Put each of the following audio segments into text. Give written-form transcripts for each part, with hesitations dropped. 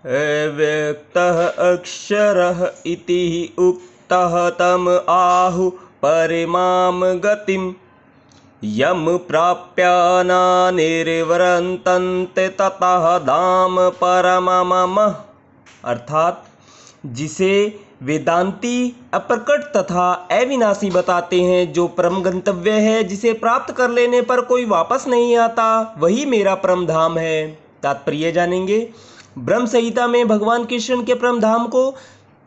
अव्यक्तः अक्षरः इति उक्तः तम आहु परिमां गतिम् यम प्राप्य न निर्वर्तन्ते ततः धाम परममम। अर्थात जिसे वेदांती अप्रकट तथा अविनाशी बताते हैं, जो परम गंतव्य है, जिसे प्राप्त कर लेने पर कोई वापस नहीं आता, वही मेरा परम धाम है। तात्पर्य जानेंगे। ब्रह्म संहिता में भगवान कृष्ण के परम धाम को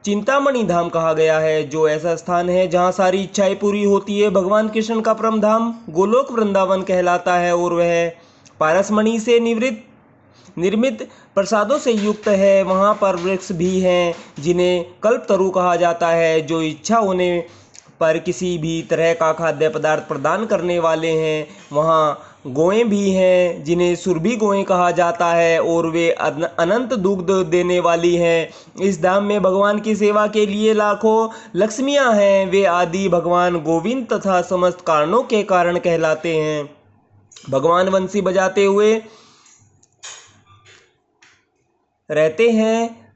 चिंतामणि धाम कहा गया है, जो ऐसा स्थान है जहाँ सारी इच्छाएं पूरी होती है। भगवान कृष्ण का परम धाम गोलोक वृंदावन कहलाता है और वह पारसमणि से निर्मित प्रसादों से युक्त है। वहाँ पर वृक्ष भी हैं जिन्हें कल्पतरु कहा जाता है, जो इच्छा होने पर किसी भी तरह का खाद्य पदार्थ प्रदान करने वाले हैं। वहाँ गोएं भी हैं जिन्हें सुरभि गोएं कहा जाता है और वे अनंत दुग्ध देने वाली हैं। इस धाम में भगवान की सेवा के लिए लाखों लक्ष्मियां हैं। वे आदि भगवान गोविंद तथा समस्त कारणों के कारण कहलाते हैं। भगवान बंसी बजाते हुए रहते हैं।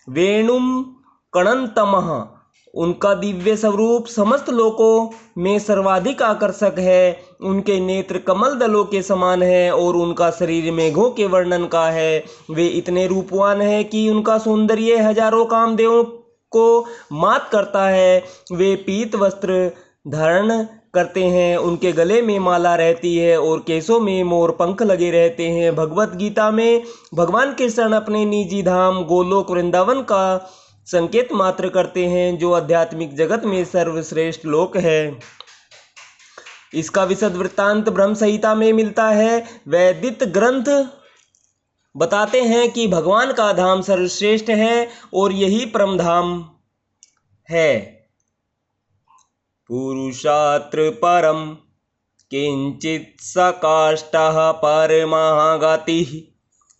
वेणुम कणंतमः, उनका दिव्य स्वरूप समस्त लोकों में सर्वाधिक आकर्षक है। उनके नेत्र कमल दलों के समान है और उनका शरीर मेघों के वर्णन का है। वे इतने रूपवान है कि उनका सौंदर्य हजारों कामदेवों को मात करता है। वे पीत वस्त्र धारण करते हैं, उनके गले में माला रहती है और केसों में मोर पंख लगे रहते हैं। भगवत गीता में भगवान कृष्ण अपने निजी धाम गोलोक वृंदावन का संकेत मात्र करते हैं, जो आध्यात्मिक जगत में सर्वश्रेष्ठ लोक है। इसका विशद वृत्तांत ब्रह्म संहिता में मिलता है। वैदिक ग्रंथ बताते हैं कि भगवान का धाम सर्वश्रेष्ठ है और यही परम धाम है। पुरुषात्र परम किंचित सकाष्ठः परमः गतिः।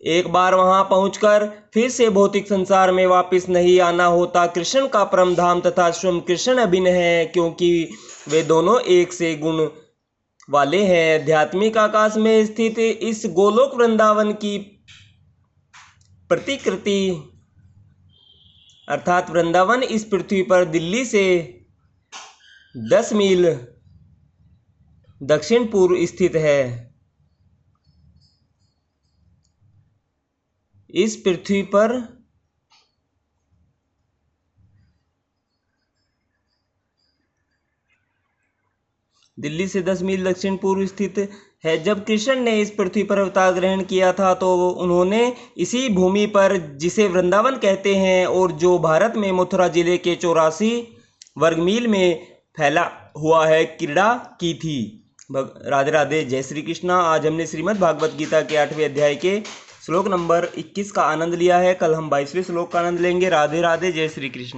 एक बार वहां पहुंचकर फिर से भौतिक संसार में वापस नहीं आना होता। कृष्ण का परम धाम तथा स्वयं कृष्ण अभिन्न है, क्योंकि वे दोनों एक से गुण वाले हैं। आध्यात्मिक आकाश में स्थित इस गोलोक वृंदावन की प्रतिकृति अर्थात वृंदावन इस पृथ्वी पर दिल्ली से 10 मील दक्षिण पूर्व स्थित है। इस पृथ्वी पर दिल्ली से 10 मील दक्षिण पूर्व स्थित है। जब कृष्ण ने इस पृथ्वी पर अवतार ग्रहण किया था तो उन्होंने इसी भूमि पर, जिसे वृंदावन कहते हैं और जो भारत में मथुरा जिले के 84 वर्ग मील में फैला हुआ है, क्रीड़ा की थी। राधे राधे, जय श्री कृष्णा। आज हमने श्रीमद् भागवत गीता के 8वें अध्याय के श्लोक नंबर 21 का आनंद लिया है। कल हम 22वें श्लोक का आनंद लेंगे। राधे राधे, जय श्री कृष्ण।